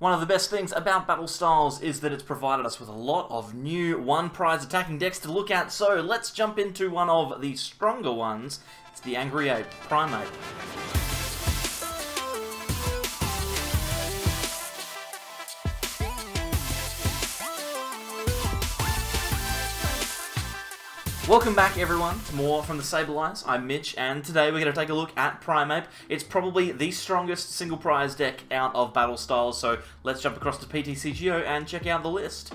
One of the best things about Battle Styles is that it's provided us with a lot of new one-prize attacking decks to look at, so let's jump into one of the stronger ones. It's the Angry Ape Primeape. Welcome back everyone to more from the Sableyes. I'm Mitch and today we're going to take a look at Primeape. It's probably the strongest single prize deck out of Battle Styles, so let's jump across to PTCGO and check out the list.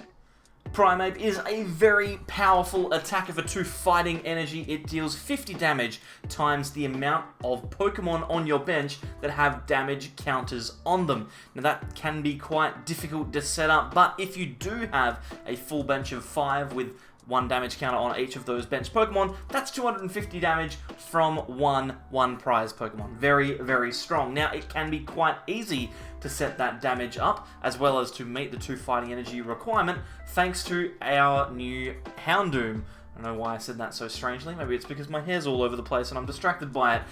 Primeape is a very powerful attacker for 2 fighting energy. It deals 50 damage times the amount of Pokemon on your bench that have damage counters on them. Now that can be quite difficult to set up, but if you do have a full bench of 5 with 1 damage counter on each of those bench Pokemon, that's 250 damage from one prize Pokemon. Very, very strong. Now, it can be quite easy to set that damage up, as well as to meet the 2 fighting energy requirement, thanks to our new Houndoom. I don't know why I said that so strangely. Maybe it's because my hair's all over the place and I'm distracted by it.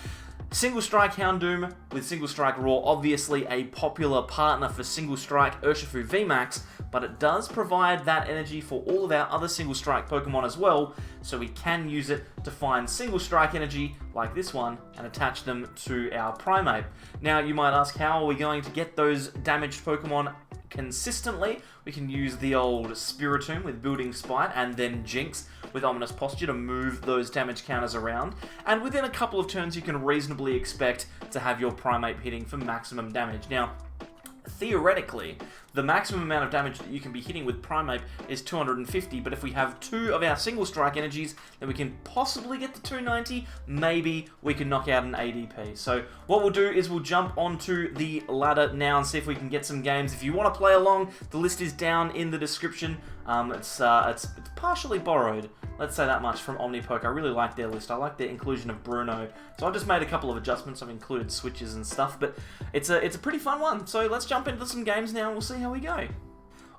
Single Strike Houndoom with Single Strike Raw, obviously a popular partner for Single Strike Urshifu VMAX, but it does provide that energy for all of our other Single Strike Pokemon as well, so we can use it to find Single Strike energy, like this one, and attach them to our Primeape. Now, you might ask, how are we going to get those damaged Pokemon consistently? We can use the old Spiritomb with Building Spite and then Jynx with Ominous Posture to move those damage counters around, and within a couple of turns you can reasonably expect to have your Primeape hitting for maximum damage. Now, theoretically, the maximum amount of damage that you can be hitting with Primeape is 250, but if we have 2 of our Single Strike energies, then we can possibly get to 290, maybe we can knock out an ADP. So what we'll do is we'll jump onto the ladder now and see if we can get some games. If you want to play along, the list is down in the description. It's partially borrowed, let's say that much, from OmniPoke. I really like their list. I like their inclusion of Bruno. So I've just made a couple of adjustments. I've included switches and stuff, but it's a pretty fun one. So let's jump into some games now and we'll see how we go.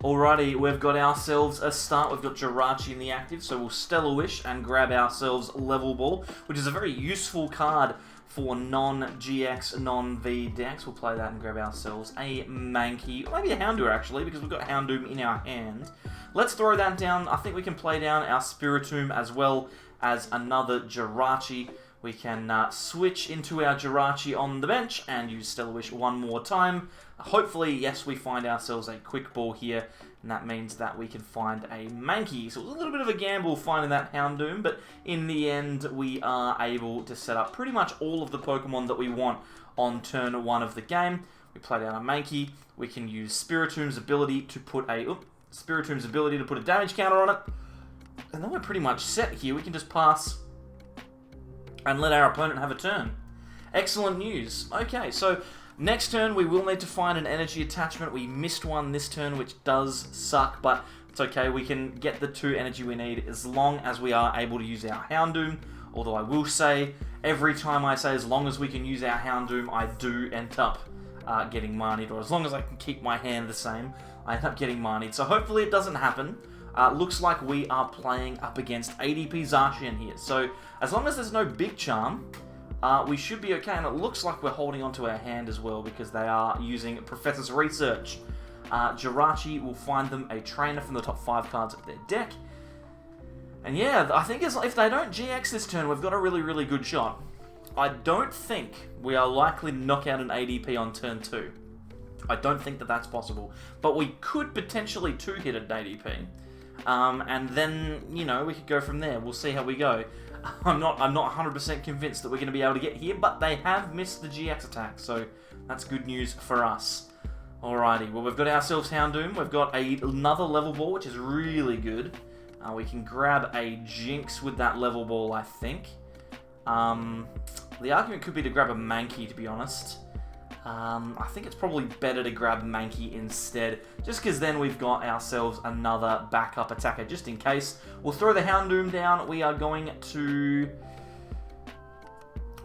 Alrighty, we've got ourselves a start. We've got Jirachi in the active, so we'll Stellar Wish and grab ourselves Level Ball, which is a very useful card for non-GX, non-V decks. We'll play that and grab ourselves a Mankey, maybe a Houndour actually, because we've got Houndoom in our hand. Let's throw that down. I think we can play down our Spiritomb as well as another Jirachi. We can switch into our Jirachi on the bench and use Stellar Wish one more time. Hopefully, yes, we find ourselves a Quick Ball here, and that means that we can find a Mankey. So it was a little bit of a gamble finding that Houndoom, but in the end, we are able to set up pretty much all of the Pokemon that we want on turn 1 of the game. We play down a Mankey. We can use Spiritomb's ability to put a damage counter on it, and then we're pretty much set here. We can just pass and let our opponent have a turn. Excellent news. Okay, so next turn we will need to find an energy attachment. We missed one this turn, which does suck, but it's okay. We can get the 2 energy we need as long as we are able to use our Houndoom. Although I will say, every time I say as long as we can use our Houndoom, I do end up getting Marnied, or as long as I can keep my hand the same, I end up getting Marnied. So hopefully it doesn't happen. Looks like we are playing up against ADP Zacian here. So as long as there's no Big Charm, we should be okay. And it looks like we're holding onto our hand as well because they are using Professor's Research. Jirachi will find them a trainer from the top 5 cards of their deck. And yeah, I think if they don't GX this turn, we've got a really, really good shot. I don't think we are likely to knock out an ADP on turn 2. I don't think that that's possible. But we could potentially 2-hit an ADP. And then, you know, we could go from there. We'll see how we go. I'm not 100% convinced that we're going to be able to get here, but they have missed the GX attack, so that's good news for us. Alrighty, well, we've got ourselves Houndoom. We've got another Level Ball, which is really good. We can grab a Jynx with that Level Ball, I think. The argument could be to grab a Mankey, to be honest. I think it's probably better to grab Mankey instead, just because then we've got ourselves another backup attacker, just in case. We'll throw the Houndoom down. We are going to...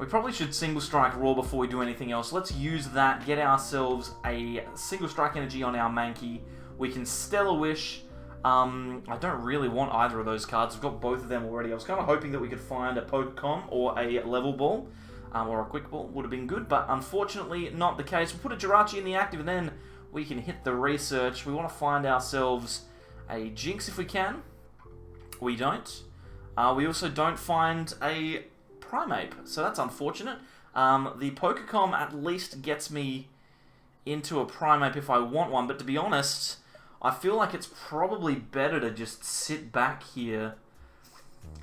We probably should Single Strike Raw before we do anything else. Let's use that, get ourselves a Single Strike energy on our Mankey. We can Stellar Wish. I don't really want either of those cards. I've got both of them already. I was kind of hoping that we could find a Pokemon or a Level Ball. Or a Quick Ball would have been good, but unfortunately not the case. We'll put a Jirachi in the active, and then we can hit the research. We want to find ourselves a Jynx if we can. We don't. We also don't find a Primeape, so that's unfortunate. The Pokécom at least gets me into a Primeape if I want one, but to be honest, I feel like it's probably better to just sit back here.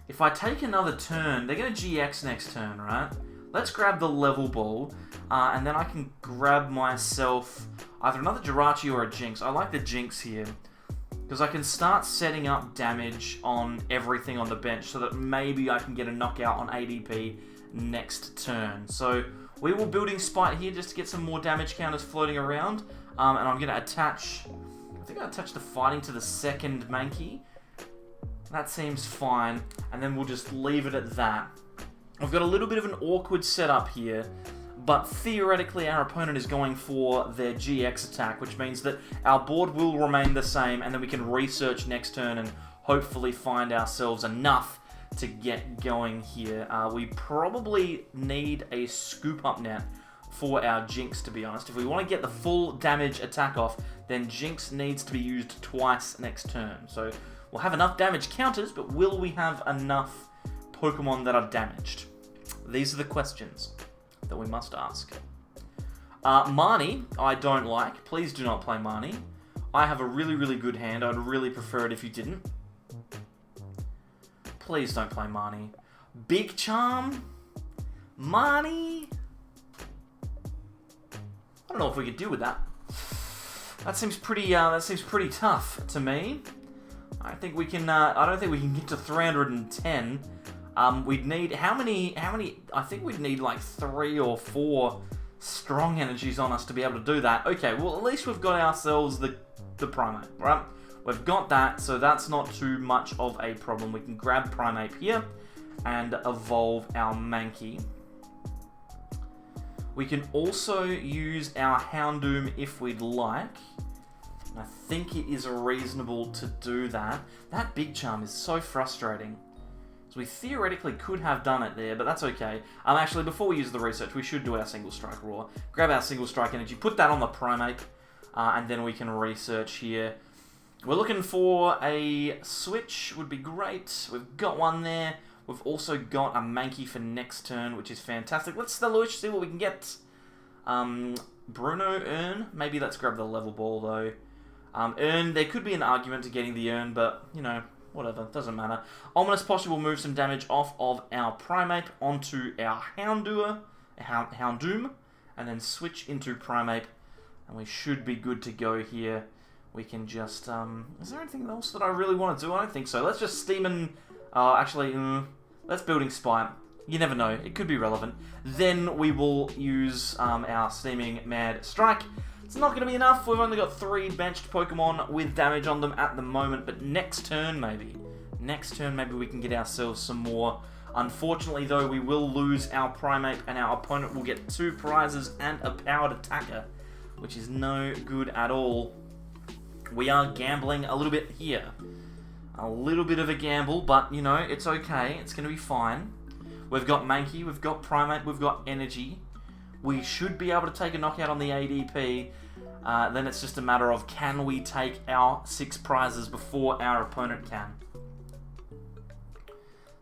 If I take another turn, they're going to GX next turn, right? Let's grab the Level Ball, and then I can grab myself either another Jirachi or a Jynx. I like the Jynx here, because I can start setting up damage on everything on the bench so that maybe I can get a knockout on ADP next turn. So we will Building Spite here just to get some more damage counters floating around, and I'm going to attach... I think I attached the Fighting to the second Mankey. That seems fine, and then we'll just leave it at that. I've got a little bit of an awkward setup here, but theoretically our opponent is going for their GX attack, which means that our board will remain the same, and then we can research next turn and hopefully find ourselves enough to get going here. We probably need a Scoop Up Net for our Jynx, to be honest. If we want to get the full damage attack off, then Jynx needs to be used twice next turn. So we'll have enough damage counters, but will we have enough Pokemon that are damaged? These are the questions that we must ask. Marnie, I don't like. Please do not play Marnie. I have a really, really good hand. I'd really prefer it if you didn't. Please don't play Marnie. Big Charm? Marnie? I don't know if we could deal with that. That seems pretty tough to me. I think we can. I don't think we can get to 310. We'd need how many? I think we'd need like 3 or 4 strong energies on us to be able to do that. Okay, well at least we've got ourselves the Primeape, right? We've got that, so that's not too much of a problem. We can grab Primeape here and evolve our Mankey. We can also use our Houndoom if we'd like. I think it is reasonable to do that. That Big Charm is so frustrating. So we theoretically could have done it there, but that's okay. Actually, before we use the research, we should do our Single Strike Raw. Grab our Single Strike Energy, put that on the Primeape, and then we can research here. We're looking for a switch, would be great. We've got one there. We've also got a Mankey for next turn, which is fantastic. Let's see what we can get. Bruno, Urn. Maybe let's grab the Level Ball, though. Urn, there could be an argument to getting the Urn, but, you know, whatever, doesn't matter. Ominous Posture will move some damage off of our Primeape onto our Houndoom, and then switch into Primeape, and we should be good to go here. We can just, is there anything else that I really want to do? I don't think so. Let's just Steam and, let's Building Spite. You never know, it could be relevant. Then we will use our Steaming Mad Strike. It's not going to be enough. We've only got 3 benched Pokemon with damage on them at the moment, but next turn maybe. Next turn maybe we can get ourselves some more. Unfortunately though, we will lose our Primeape and our opponent will get 2 prizes and a powered attacker, which is no good at all. We are gambling a little bit here. A little bit of a gamble, but you know, it's okay. It's going to be fine. We've got Mankey, we've got Primeape, we've got Energy. We should be able to take a knockout on the ADP. Then it's just a matter of can we take our 6 prizes before our opponent can.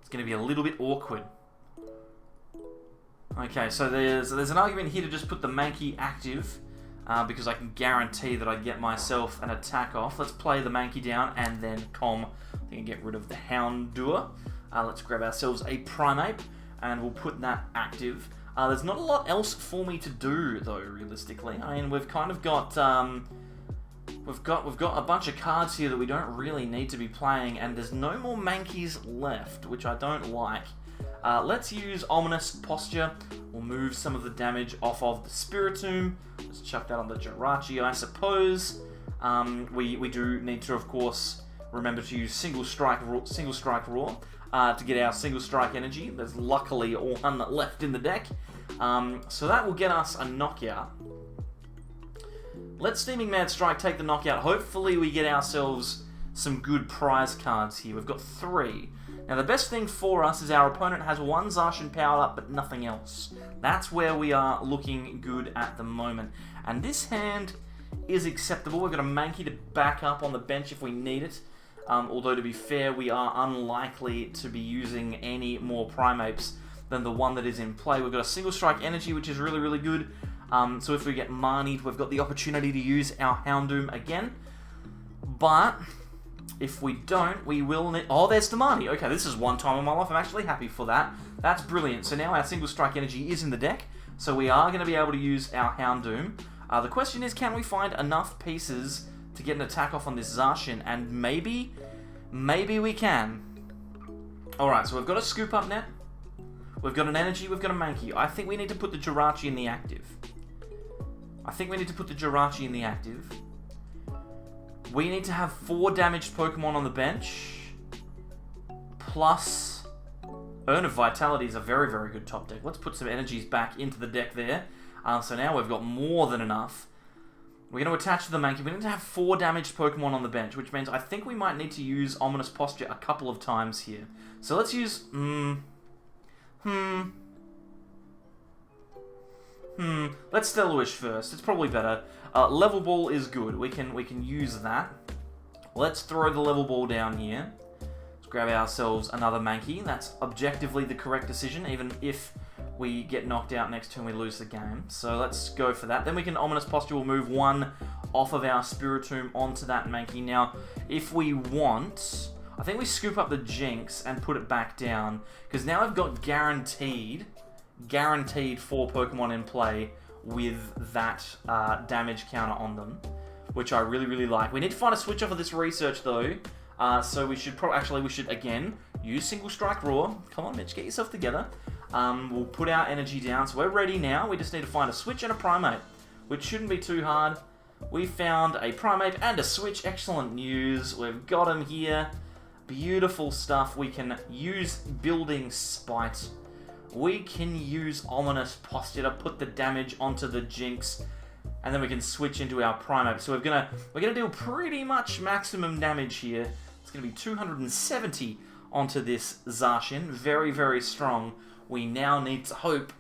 It's going to be a little bit awkward. Okay, so there's an argument here to just put the Mankey active. Because I can guarantee that I get myself an attack off. Let's play the Mankey down and then I think get rid of the Houndour. Let's grab ourselves a Primeape and we'll put that active. There's not a lot else for me to do though, realistically. I mean, we've kind of got we've got a bunch of cards here that we don't really need to be playing, and there's no more Mankeys left, which I don't like. Let's use Ominous Posture. We'll move some of the damage off of the Spiritomb. Let's chuck that on the Jirachi, I suppose. We do need to, of course, remember to use Single Strike Raw to get our Single Strike Energy. There's luckily one left in the deck. So that will get us a knockout. Let's Steaming Mad Strike take the knockout. Hopefully we get ourselves some good prize cards here. We've got 3. Now the best thing for us is our opponent has 1 Zacian powered up, but nothing else. That's where we are looking good at the moment. And this hand is acceptable. We've got a Mankey to back up on the bench if we need it. Although, to be fair, we are unlikely to be using any more Primeapes than the one that is in play. We've got a Single Strike Energy, which is really, really good. So if we get Marnied, we've got the opportunity to use our Houndoom again. But if we don't, we will need... Oh, there's the Marnie. Okay, this is one time in my life. I'm actually happy for that. That's brilliant. So now our Single Strike Energy is in the deck. So we are going to be able to use our Houndoom. The question is, can we find enough pieces to get an attack off on this Zacian? And maybe we can. Alright, so we've got a Scoop Up Net. We've got an Energy, we've got a Mankey. I think we need to put the Jirachi in the active. We need to have 4 damaged Pokemon on the bench. Plus, Urn of Vitality is a very, very good top deck. Let's put some energies back into the deck there. So now we've got more than enough. We're going to attach to the Mankey. We need to have 4 damaged Pokemon on the bench, which means I think we might need to use Ominous Posture a couple of times here. So let's use... Let's Stellar Wish first. It's probably better. Level Ball is good. We can use that. Let's throw the Level Ball down here. Let's grab ourselves another Mankey. That's objectively the correct decision, even if we get knocked out next turn, we lose the game. So let's go for that. Then we can Ominous Posture. We'll move 1 off of our Spiritomb onto that Mankey. Now, if we want, I think we scoop up the Jynx and put it back down, because now I've got guaranteed 4 Pokemon in play with that damage counter on them, which I really, really like. We need to find a switch off of this research, though. So we should again use Single Strike Roar. Come on, Mitch, get yourself together. We'll put our energy down, so we're ready now. We just need to find a switch and a Primeape, which shouldn't be too hard. We found a Primeape and a switch. Excellent news. We've got him here. Beautiful stuff. We can use Building Spite. We can use Ominous Posture to put the damage onto the Jynx, and then we can switch into our Primeape. So we're gonna deal pretty much maximum damage here. It's gonna be 270 onto this Zacian. Very, very strong. We now need to hope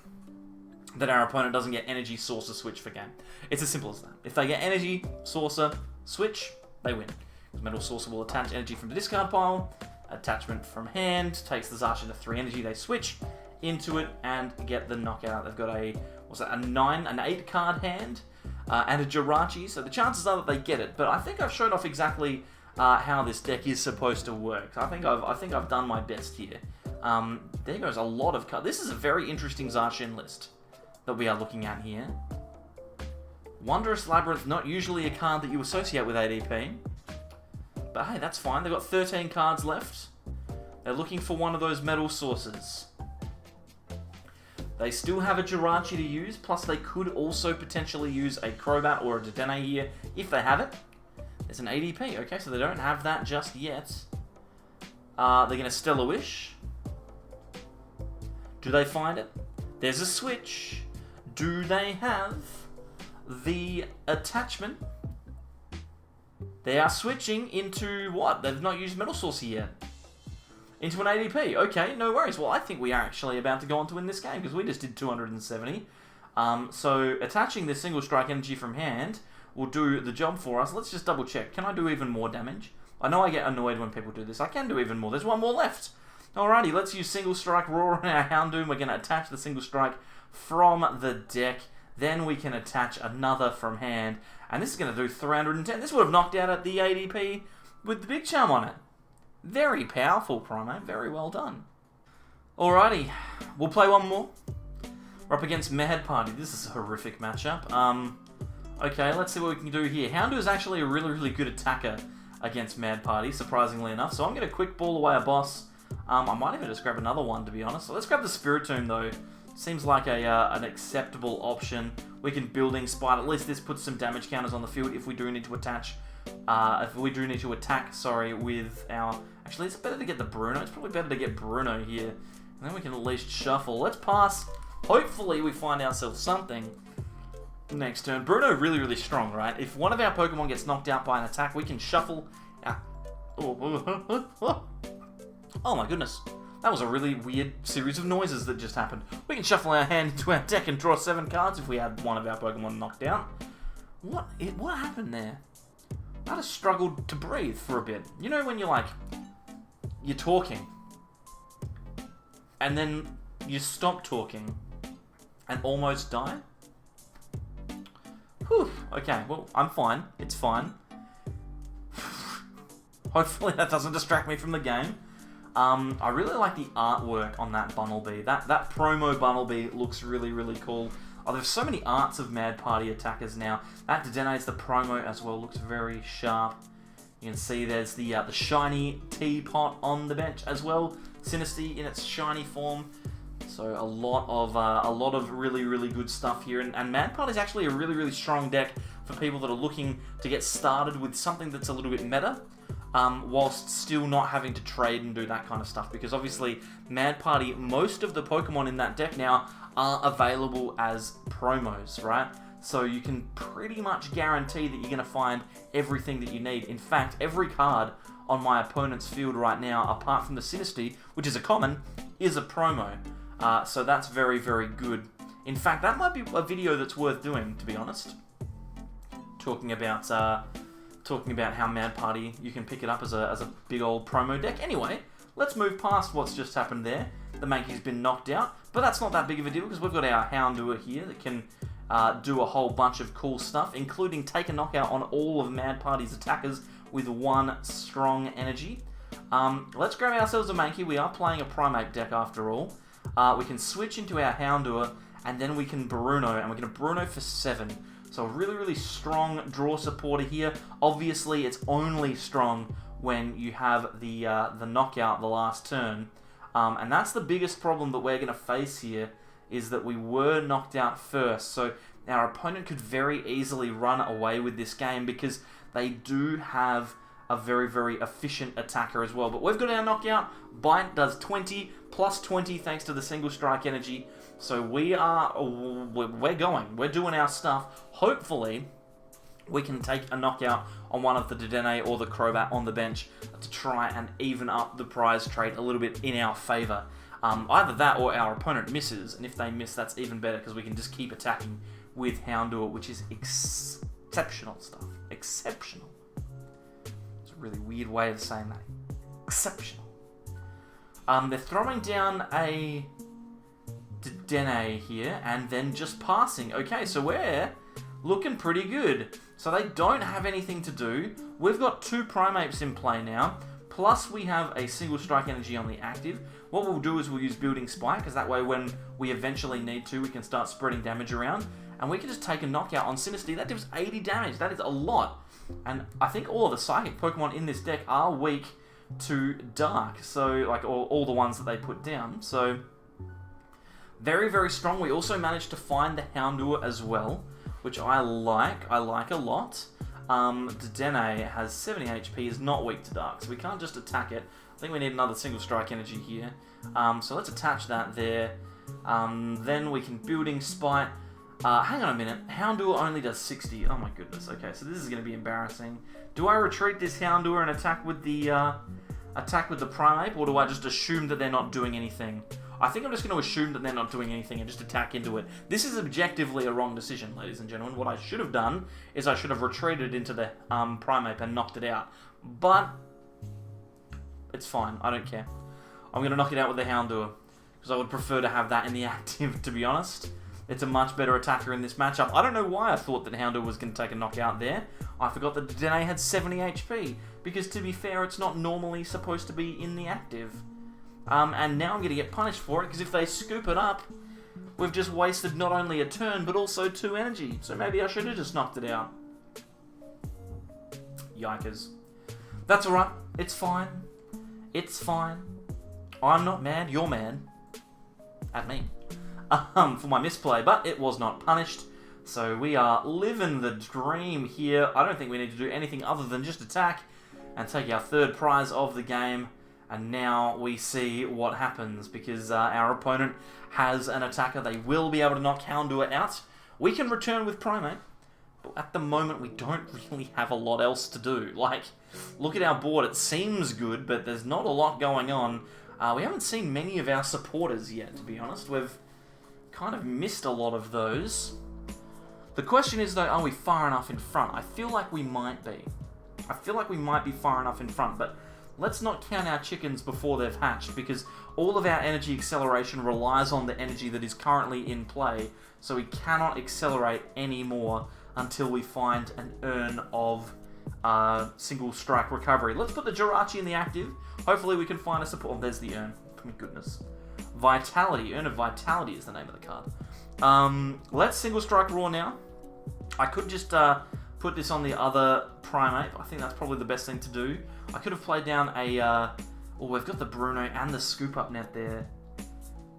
that our opponent doesn't get Energy Saucer Switch for game. It's as simple as that. If they get Energy Saucer Switch, they win. Because Metal Saucer will attach energy from the discard pile. Attachment from hand takes the Zacian to 3 energy. They switch into it and get the knockout. They've got an 8 card hand and a Jirachi. So the chances are that they get it. But I think I've shown off exactly how this deck is supposed to work. I think I've done my best here. There goes a lot of cards. This is a very interesting Zacian list that we are looking at here. Wondrous Labyrinth, not usually a card that you associate with ADP. But hey, that's fine. They've got 13 cards left. They're looking for one of those metal sources. They still have a Jirachi to use, plus they could also potentially use a Crobat or a Dedenne here if they have it. There's an ADP, okay, so they don't have that just yet. They're going to Stellar Wish. Do they find it? There's a switch. Do they have the attachment? They are switching into what? They've not used Metal Saucer yet. Into an ADP. Okay, no worries. Well, I think we are actually about to go on to win this game because we just did 270. So attaching this Single Strike Energy from hand will do the job for us. Let's just double check. Can I do even more damage? I know I get annoyed when people do this. I can do even more. There's one more left. Alrighty, let's use Single Strike Roar on our Houndoom. We're going to attach the Single Strike from the deck. Then we can attach another from hand. And this is going to do 310. This would have knocked out at the ADP with the Big Charm on it. Very powerful, Primeape. Very well done. Alrighty, we'll play one more. We're up against Mad Party. This is a horrific matchup. Okay, let's see what we can do here. Houndour is actually a really, really good attacker against Mad Party, surprisingly enough. So I'm going to quick ball away a boss. I might even just grab another one, to be honest. So let's grab the Spiritomb, though. Seems like an acceptable option. We can Building Spite. At least this puts some damage counters on the field if we do need to attach. If we do need to attack, with our... Actually, it's better to get the Bruno. It's probably better to get Bruno here. And then we can at least shuffle. Let's pass. Hopefully we find ourselves something next turn. Bruno really, really strong, right? If one of our Pokemon gets knocked out by an attack, we can shuffle our... Oh my goodness. That was a really weird series of noises that just happened. We can shuffle our hand into our deck and draw 7 cards if we had one of our Pokemon knocked out. What happened there? I just struggled to breathe for a bit. You know when you're talking, and then you stop talking, and almost die? Whew. Okay, well, I'm fine. It's fine. Hopefully that doesn't distract me from the game. I really like the artwork on that Bunnelby. That promo Bunnelby looks really, really cool. Oh, there's so many arts of Mad Party attackers now. That Dedena's the promo as well, looks very sharp. You can see there's the shiny teapot on the bench as well. Sinisty in its shiny form. So a lot of really, really good stuff here. And Mad Party is actually a really, really strong deck for people that are looking to get started with something that's a little bit meta. Whilst still not having to trade and do that kind of stuff, because obviously Mad Party, most of the Pokemon in that deck now are available as promos, right? So you can pretty much guarantee that you're going to find everything that you need. In fact, every card on my opponent's field right now, apart from the Sinisty, which is a common, is a promo. So that's very, very good. In fact, that might be a video that's worth doing, to be honest. Talking about how Mad Party, you can pick it up as a big old promo deck. Anyway, let's move past what's just happened there. The Mankey's been knocked out, but that's not that big of a deal because we've got our Houndour here that can do a whole bunch of cool stuff, including take a knockout on all of Mad Party's attackers with one strong energy. Let's grab ourselves a Mankey. We are playing a Primeape deck after all. We can switch into our Houndour, and then we can Bruno, and we're going to Bruno for 7. So a really, really strong draw supporter here. Obviously, it's only strong when you have the knockout the last turn. And that's the biggest problem that we're going to face here, is that we were knocked out first. So our opponent could very easily run away with this game because they do have a very, very efficient attacker as well. But we've got our knockout. Bite does 20, plus 20 thanks to the Single Strike energy. So we're going. We're doing our stuff. Hopefully, we can take a knockout on one of the Dedenne or the Crobat on the bench to try and even up the prize trade a little bit in our favour. Either that or our opponent misses, and if they miss, that's even better because we can just keep attacking with Houndour, which is exceptional stuff. Exceptional. It's a really weird way of saying that. Exceptional. They're throwing down a Dedenne here and then just passing. Okay, so we're looking pretty good. So they don't have anything to do. We've got 2 Primeapes in play now, plus we have a Single Strike energy on the active. What we'll do is we'll use Building Spike, because that way when we eventually need to, we can start spreading damage around. And we can just take a knockout on Sinisty. That does 80 damage. That is a lot. And I think all of the Psychic Pokemon in this deck are weak to Dark. So, like, all the ones that they put down. So, very, very strong. We also managed to find the Houndour as well, which I like. I like a lot. Dedenne has 70 HP, is not weak to Dark, so we can't just attack it. I think we need another Single Strike energy here. So let's attach that there. Then we can Building Spike. Hang on a minute. Houndour only does 60. Oh my goodness. Okay, so this is going to be embarrassing. Do I retreat this Houndour and attack with the Primeape, or do I just assume that they're not doing anything? I think I'm just going to assume that they're not doing anything and just attack into it. This is objectively a wrong decision, ladies and gentlemen. What I should have done is I should have retreated into the Primeape and knocked it out. But it's fine. I don't care. I'm going to knock it out with the Houndour, because I would prefer to have that in the active, to be honest. It's a much better attacker in this matchup. I don't know why I thought that Houndour was going to take a knockout there. I forgot that Dedenne had 70 HP, because to be fair, it's not normally supposed to be in the active. And now I'm going to get punished for it, because if they scoop it up, we've just wasted not only a turn, but also 2 energy. So maybe I should have just knocked it out. Yikers. That's alright. It's fine. It's fine. I'm not mad. You're mad. At me. For my misplay, but it was not punished. So we are living the dream here. I don't think we need to do anything other than just attack and take our 3rd prize of the game. And now we see what happens, because our opponent has an attacker. They will be able to knock Houndour out. We can return with Primeape, but at the moment we don't really have a lot else to do. Like, look at our board. It seems good, but there's not a lot going on. We haven't seen many of our supporters yet, to be honest. We've kind of missed a lot of those. The question is, though, are we far enough in front? I feel like we might be. I feel like we might be far enough in front, but let's not count our chickens before they've hatched, because all of our energy acceleration relies on the energy that is currently in play, so we cannot accelerate anymore until we find an Urn of Single Strike Recovery. Let's put the Jirachi in the active. Hopefully we can find a support. Oh, there's the Urn. Oh my goodness. Vitality. Urn of Vitality is the name of the card. Let's Single Strike Raw now. I could just put this on the other Primeape. I think that's probably the best thing to do. I could have played down a... oh, we've got the Bruno and the Scoop Up Net there.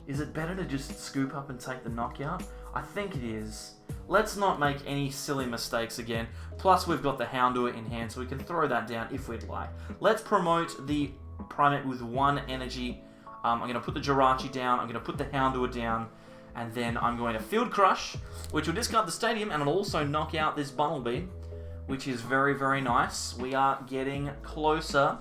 Is it better to just scoop up and take the knockout? I think it is. Let's not make any silly mistakes again. Plus, we've got the Houndour in hand, so we can throw that down if we'd like. Let's promote the Primeape with 1 energy. I'm going to put the Jirachi down. I'm going to put the Houndour down. And then I'm going to Field Crush, which will discard the Stadium, and it'll also knock out this Bumblebee, which is very, very nice. We are getting closer.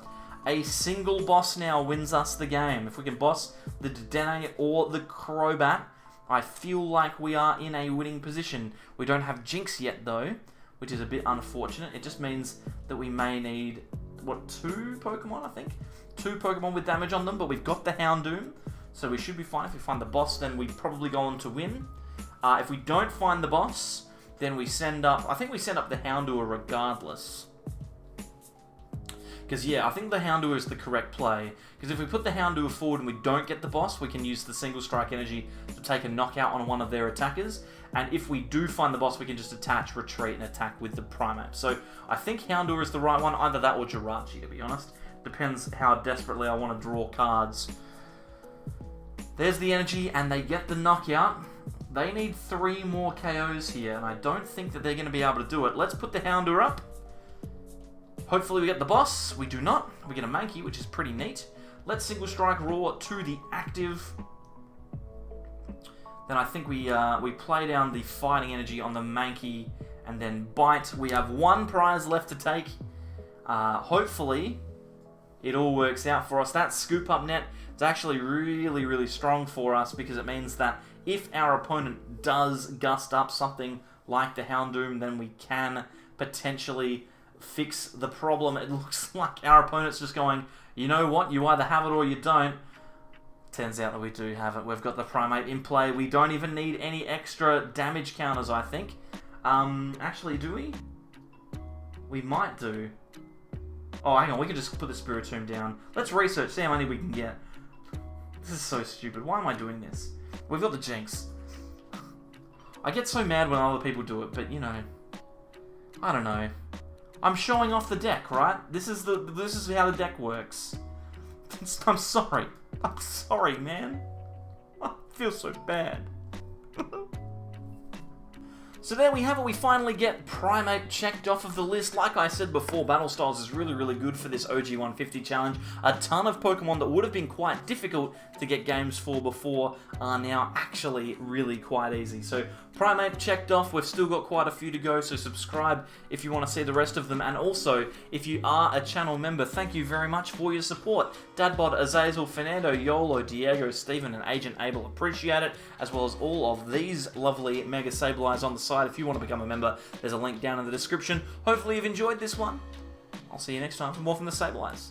A single boss now wins us the game. If we can boss the Dedenne or the Crobat, I feel like we are in a winning position. We don't have Jynx yet, though, which is a bit unfortunate. It just means that we may need, what, 2 Pokemon, I think? 2 Pokemon with damage on them, but we've got the Houndoom, so we should be fine. If we find the boss, then we probably go on to win. If we don't find the boss, then we send up... I think we send up the Houndour regardless. Because, yeah, I think the Houndour is the correct play. Because if we put the Houndour forward and we don't get the boss, we can use the Single Strike energy to take a knockout on one of their attackers. And if we do find the boss, we can just attach, retreat, and attack with the Primeape. So I think Houndour is the right one. Either that or Jirachi, to be honest. Depends how desperately I want to draw cards. There's the energy, and they get the knockout. They need 3 more KOs here, and I don't think that they're going to be able to do it. Let's put the Houndour up. Hopefully we get the boss. We do not. We get a Mankey, which is pretty neat. Let's Single Strike Raw to the active. Then I think we play down the fighting energy on the Mankey and then bite. We have 1 prize left to take. Hopefully it all works out for us. That Scoop Up Net is actually really, really strong for us because it means that if our opponent does gust up something like the Houndoom, then we can potentially fix the problem. It looks like our opponent's just going, you know what, you either have it or you don't. Turns out that we do have it. We've got the Primeape in play. We don't even need any extra damage counters, I think. Actually, do we? We might do. Oh, hang on, we can just put the Spiritomb down. Let's research, see how many we can get. This is so stupid. Why am I doing this? We've got the Jynx. I get so mad when other people do it, but you know, I don't know. I'm showing off the deck, right? This is how the deck works. I'm sorry. I'm sorry, man. I feel so bad. So there we have it. We finally get Primeape checked off of the list. Like I said before, Battle Styles is really, really good for this OG 150 challenge. A ton of Pokemon that would have been quite difficult to get games for before are now actually really quite easy. So Primeape checked off. We've still got quite a few to go, so subscribe if you want to see the rest of them. And also, if you are a channel member, thank you very much for your support. Dadbod, Azazel, Fernando, Yolo, Diego, Stephen, and Agent Abel appreciate it, as well as all of these lovely Mega Sableyes on the side. If you want to become a member, there's a link down in the description. Hopefully you've enjoyed this one. I'll see you next time for more from the Sableyes.